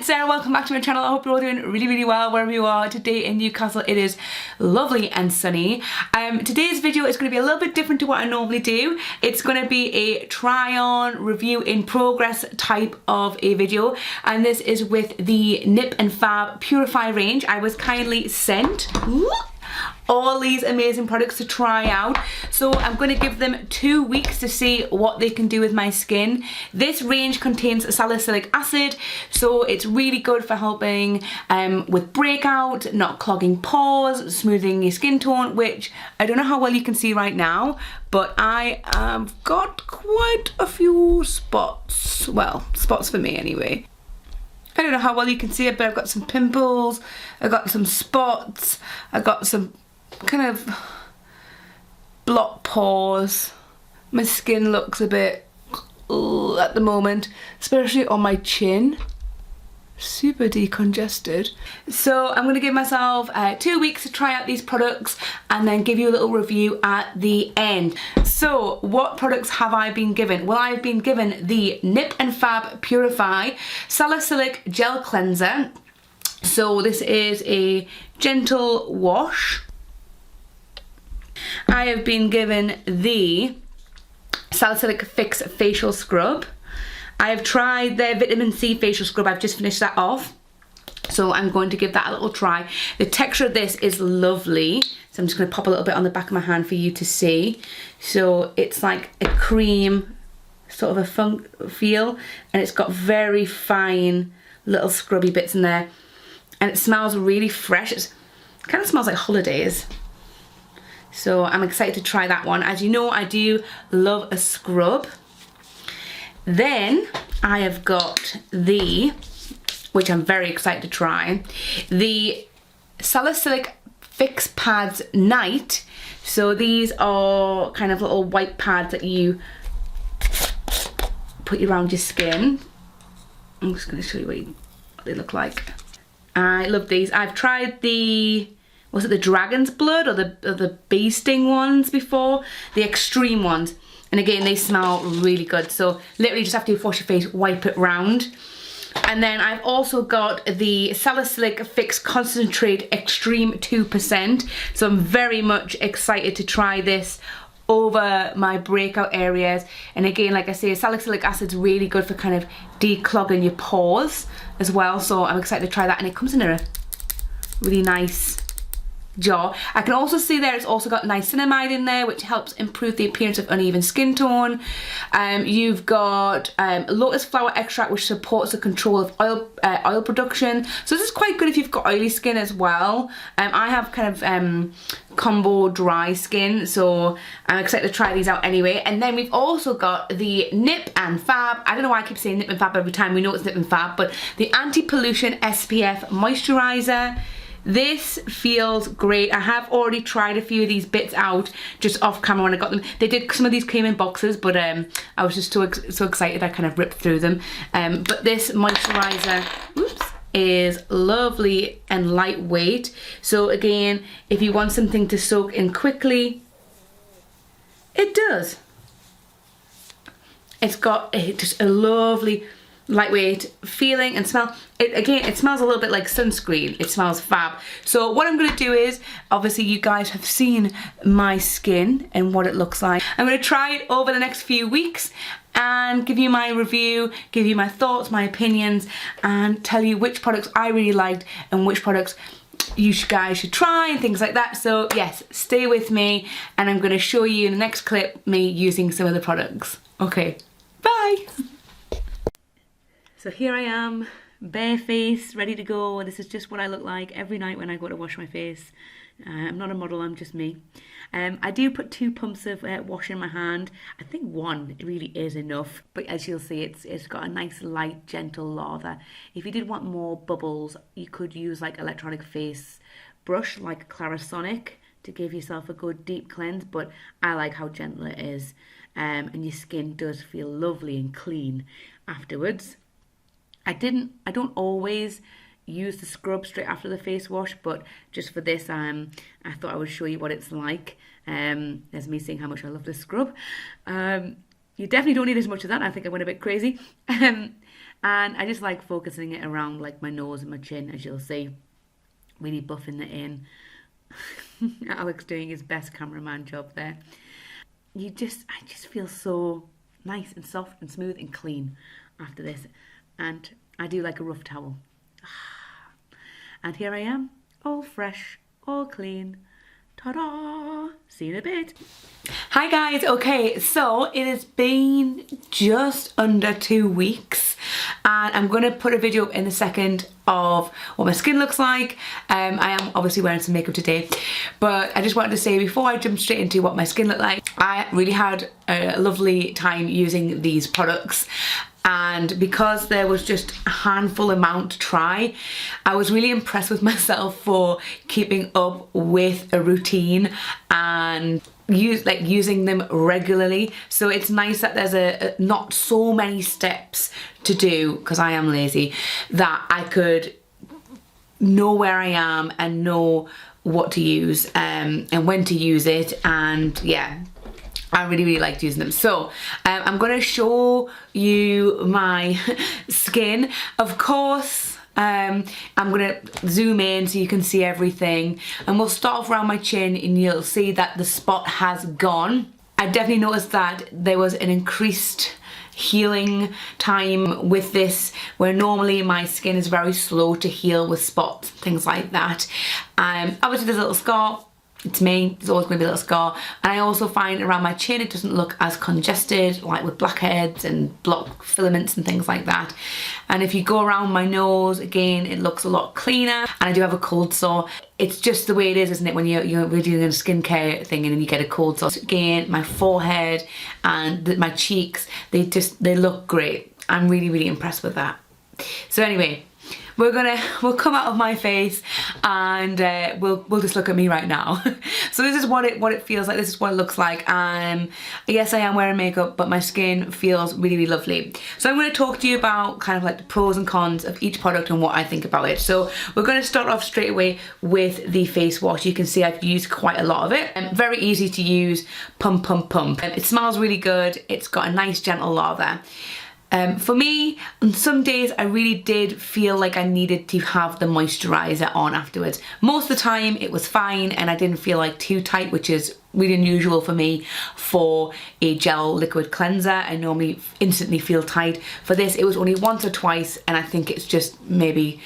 Sarah, welcome back to my channel. I hope you're all doing really well wherever you are. Today in Newcastle it is lovely and sunny. Today's video is going to be a little bit different to what I normally do. It's going to be a try on, review in progress type of a video, and this is with the Nip+Fab Purify range. I was kindly sent all these amazing products to try out, so I'm going to give them 2 weeks to see what they can do with my skin. This range contains salicylic acid, so it's really good for helping with breakout, not clogging pores, smoothing your skin tone, which I don't know how well you can see right now, but I have got quite a few spots. Well, spots for me anyway. I don't know how well you can see it, but I've got some pimples, I've got some spots, I've got some kind of block pores. My skin looks a bit at the moment, especially on my chin. Super decongested. So I'm going to give myself 2 weeks to try out these products and then give you a little review at the end. So what products have I been given? Well, I've been given the Nip+Fab Purify Salicylic Gel Cleanser. So this is a gentle wash. I have been given the Salicylic Fix Facial Scrub. I have tried their vitamin C facial scrub. I've just finished that off, so I'm going to give that a little try. The texture of this is lovely, so I'm just going to pop a little bit on the back of my hand for you to see. So it's like a cream sort of a funk feel, and it's got very fine little scrubby bits in there, and it smells really fresh. It kind of smells like holidays. So I'm excited to try that one. As you know, I do love a scrub. Then I have got the, which I'm very excited to try, the Salicylic Fix Pads Night. So these are kind of little white pads that you put around your skin. I'm just going to show you what they look like. I love these. I've tried the, was it the dragon's blood or the bee sting ones before? The extreme ones. And again, they smell really good. So literally just after you wash your face, wipe it round. And then I've also got the Salicylic Fix Concentrate Extreme 2%. So I'm very much excited to try this over my breakout areas. And again, like I say, salicylic acid's really good for kind of declogging your pores as well. So I'm excited to try that. And it comes in a really nice jar. I can also see there it's also got niacinamide in there, which helps improve the appearance of uneven skin tone. You've got lotus flower extract, which supports the control of oil production. So this is quite good if you've got oily skin as well. I have kind of combo dry skin, so I'm excited to try these out anyway. And then we've also got the Nip+Fab. I don't know why I keep saying Nip+Fab every time. We know it's Nip+Fab, but the anti-pollution SPF moisturizer. This feels great. I have already tried a few of these bits out just off camera when I got them. They did, some of these came in boxes, but I was just so excited I kind of ripped through them. But this moisturizer, oops, is lovely and lightweight. So again, if you want something to soak in quickly, it does. It's got just a lovely lightweight feeling and smell. It smells a little bit like sunscreen. It smells fab. So what I'm going to do is, obviously you guys have seen my skin and what it looks like. I'm going to try it over the next few weeks and give you my review, give you my thoughts, my opinions, and tell you which products I really liked and which products you guys should try and things like that. So yes, stay with me and I'm going to show you in the next clip me using some of the products. Okay, bye. So here I am, barefaced, ready to go. This is just what I look like every night when I go to wash my face. I'm not a model, I'm just me. I do put 2 pumps of wash in my hand. I think 1 really is enough, but as you'll see, it's got a nice light, gentle lather. If you did want more bubbles, you could use like electronic face brush, like Clarisonic, to give yourself a good deep cleanse, but I like how gentle it is. And your skin does feel lovely and clean afterwards. I don't always use the scrub straight after the face wash, but just for this, I thought I would show you what it's like. There's me saying how much I love this scrub. You definitely don't need as much of that. I think I went a bit crazy. And I just like focusing it around like my nose and my chin, as you'll see. Really buffing it in. Alex doing his best cameraman job there. I just feel so nice and soft and smooth and clean after this. And I do like a rough towel. And here I am, all fresh, all clean. Ta-da! See you in a bit. Hi guys, okay, so it has been just under 2 weeks and I'm going to put a video up in a second of what my skin looks like. I am obviously wearing some makeup today, but I just wanted to say before I jump straight into what my skin looked like, I really had a lovely time using these products. And because there was just a handful amount to try, I was really impressed with myself for keeping up with a routine and using them regularly. So it's nice that there's not so many steps to do, because I am lazy, that I could know where I am and know what to use and when to use it. And yeah, I really liked using them. So I'm going to show you my skin. Of course, I'm going to zoom in so you can see everything. And we'll start off around my chin and you'll see that the spot has gone. I definitely noticed that there was an increased healing time with this, where normally my skin is very slow to heal with spots, things like that. Obviously there's a little scar. It's me, there's always going to be a little scar. And I also find around my chin it doesn't look as congested, like with blackheads and block filaments and things like that. And if you go around my nose, again, it looks a lot cleaner. And I do have a cold sore. It's just the way it is, isn't it, when we're doing a skincare thing and then you get a cold sore. So again, my forehead and my cheeks, they look great. I'm really impressed with that. So anyway, we'll come out of my face and we'll just look at me right now. So this is what it feels like. This is what it looks like. Yes, I am wearing makeup, but my skin feels really lovely. So I'm going to talk to you about kind of like the pros and cons of each product and what I think about it. So we're going to start off straight away with the face wash. You can see I've used quite a lot of it. Very easy to use. Pump. It smells really good. It's got a nice gentle lather. For me, on some days I really did feel like I needed to have the moisturiser on afterwards. Most of the time it was fine and I didn't feel like too tight, which is really unusual for me for a gel liquid cleanser. I normally instantly feel tight. For this it was only once or twice, and I think it's just maybe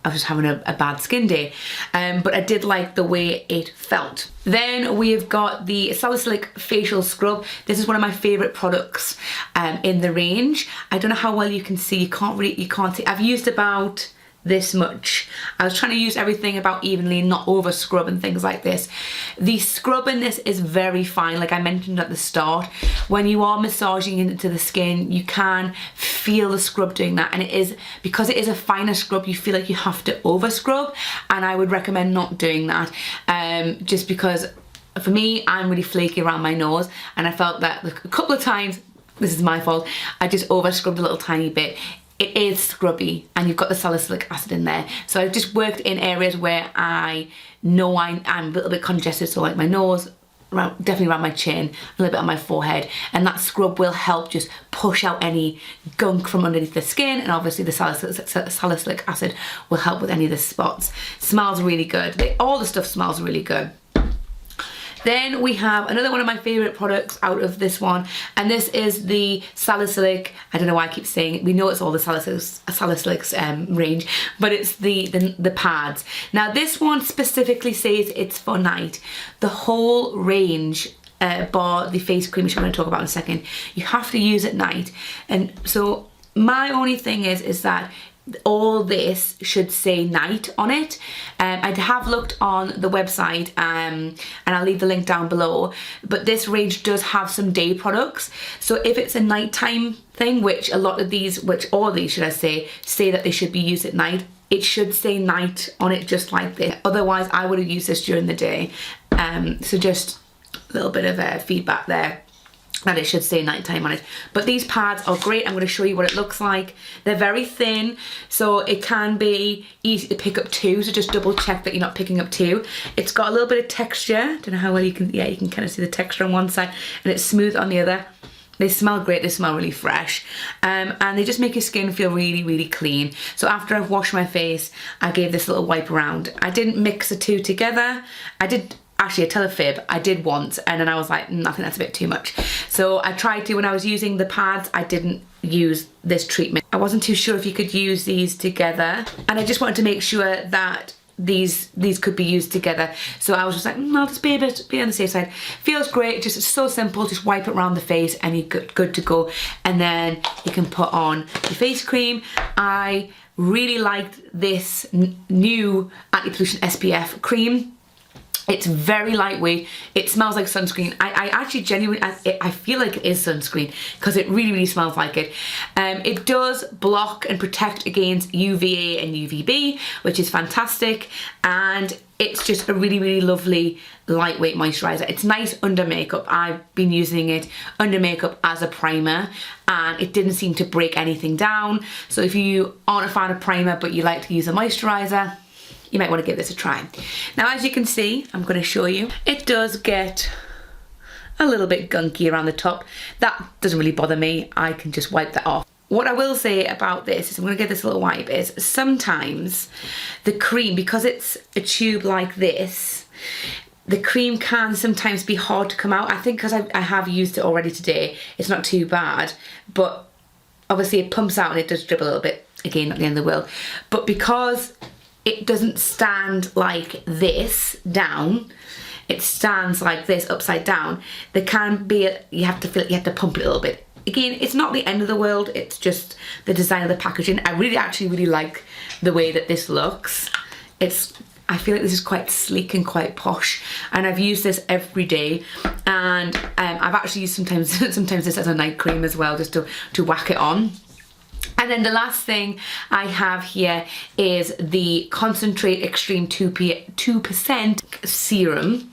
I was just having a bad skin day, but I did like the way it felt. Then we've got the Salicylic facial scrub. This is one of my favourite products in the range. I don't know how well you can see. You can't see. I've used about this much. I was trying to use everything about evenly, not over scrub and things like this. The scrub in this is very fine, like I mentioned at the start. When you are massaging into the skin, you can feel the scrub doing that, and it is, because it is a finer scrub, you feel like you have to over scrub, and I would recommend not doing that, just because for me, I'm really flaky around my nose, and I felt that a couple of times, this is my fault, I just over scrubbed a little tiny bit. It is scrubby and you've got the salicylic acid in there. So I've just worked in areas where I know I'm a little bit congested, so like my nose, definitely around my chin, a little bit on my forehead, and that scrub will help just push out any gunk from underneath the skin, and obviously the salicylic acid will help with any of the spots. Smells really good. All the stuff smells really good. Then we have another one of my favourite products out of this one, and this is the Salicylic, I don't know why I keep saying it, we know it's all the Salicylic's range, but it's the pads. Now this one specifically says it's for night. The whole range, bar the face cream, which I'm going to talk about in a second, you have to use at night. And so my only thing is that all this should say night on it. I have looked on the website and I'll leave the link down below, but this range does have some day products. So if it's a nighttime thing, which a lot of these, which all of these should I say that they should be used at night, it should say night on it just like this. Otherwise I would have used this during the day. So just a little bit of feedback there, that it should say nighttime on it. But these pads are great. I'm going to show you what it looks like. They're very thin, so it can be easy to pick up two, so just double check that you're not picking up two. It's got a little bit of texture. Don't know how well you can, yeah, you can kind of see the texture on one side, and it's smooth on the other. They smell great, they smell really fresh, and they just make your skin feel really, really clean. So after I've washed my face, I gave this little wipe around. I didn't mix the two together. I did, actually I tell a fib, I did once, and then I was like, I think that's a bit too much. So I tried to, when I was using the pads, I didn't use this treatment. I wasn't too sure if you could use these together, and I just wanted to make sure that these could be used together. So I was just like, I'll just be on the safe side. Feels great, just so simple, just wipe it around the face and you're good to go. And then you can put on your face cream. I really liked this new anti-pollution SPF cream. It's very lightweight. It smells like sunscreen. I actually genuinely, I feel like it is sunscreen because it really, really smells like it. It does block and protect against UVA and UVB, which is fantastic. And it's just a really, really lovely lightweight moisturizer. It's nice under makeup. I've been using it under makeup as a primer and it didn't seem to break anything down. So if you aren't a fan of primer but you like to use a moisturizer, you might want to give this a try. Now, as you can see, I'm going to show you, it does get a little bit gunky around the top. That doesn't really bother me. I can just wipe that off. What I will say about this is, I'm going to give this a little wipe, is sometimes the cream, because it's a tube like this, the cream can sometimes be hard to come out. I think because I have used it already today, it's not too bad, but obviously it pumps out and it does drip a little bit. Again, not the end of the world. But because it doesn't stand like this down, it stands like this upside down, there can be you have to pump it a little bit. Again, it's not the end of the world, it's just the design of the packaging. I actually really like the way that this looks. I feel like this is quite sleek and quite posh, and I've used this every day, and I've actually used sometimes this as a night cream as well, just to whack it on. And then the last thing I have here is the Concentrate Extreme 2% Serum.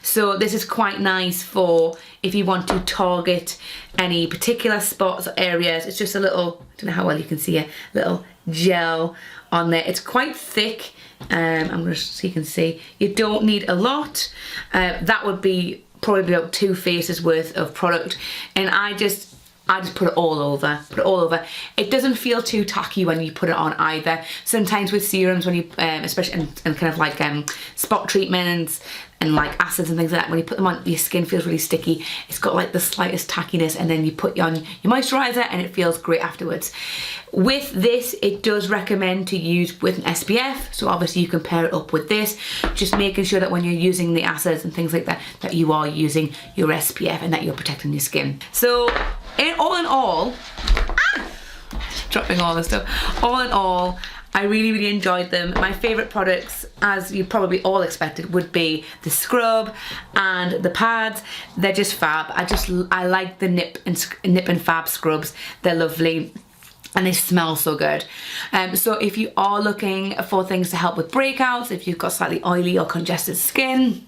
So this is quite nice for if you want to target any particular spots or areas. It's just a little, I don't know how well you can see it, little gel on there. It's quite thick. I'm going to, so you can see, you don't need a lot. That would be probably about 2 faces worth of product. And I just put it all over, It doesn't feel too tacky when you put it on either. Sometimes with serums, when you, especially and kind of like spot treatments and like acids and things like that, when you put them on, your skin feels really sticky. It's got like the slightest tackiness, and then you put on your moisturizer and it feels great afterwards. With this, it does recommend to use with an SPF, so obviously you can pair it up with this, just making sure that when you're using the acids and things like that, that you are using your SPF and that you're protecting your skin. So all in all, dropping all this stuff, all in all, I really, really enjoyed them. My favourite products, as you probably all expected, would be the scrub and the pads. They're just fab. I like the Nip+Fab scrubs. They're lovely and they smell so good. So if you are looking for things to help with breakouts, if you've got slightly oily or congested skin,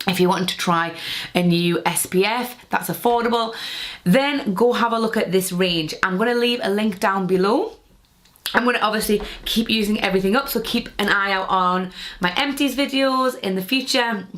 if you want to try a new SPF that's affordable, then go have a look at this range. I'm going to leave a link down below. I'm going to obviously keep using everything up, so keep an eye out on my empties videos in the future.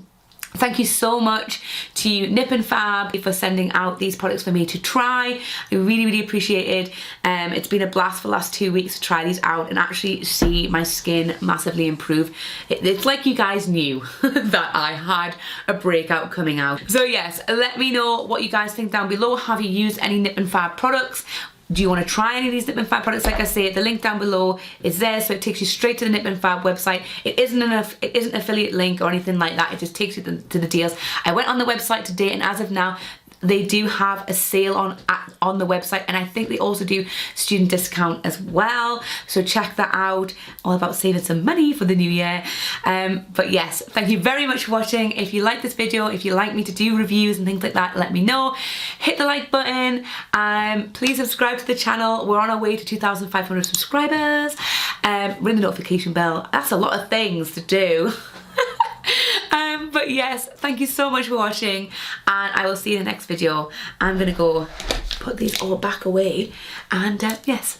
Thank you so much to Nip+Fab for sending out these products for me to try. I really, really appreciate it. It's been a blast for the last 2 weeks to try these out and actually see my skin massively improve. It's like you guys knew that I had a breakout coming out. So yes, let me know what you guys think down below. Have you used any Nip+Fab products? Do you want to try any of these Nip+Fab products? Like I say, the link down below is there, so it takes you straight to the Nip+Fab website. It isn't an affiliate link or anything like that. It just takes you to the deals. I went on the website today, and as of now, they do have a sale on the website, and I think they also do student discount as well, so check that out. All about saving some money for the new year. But yes, thank you very much for watching. If you like this video, if you like me to do reviews and things like that, let me know. Hit the like button. Please subscribe to the channel. We're on our way to 2,500 subscribers. Ring the notification bell. That's a lot of things to do. But yes, thank you so much for watching, and I will see you in the next video. I'm gonna go put these all back away, and yes,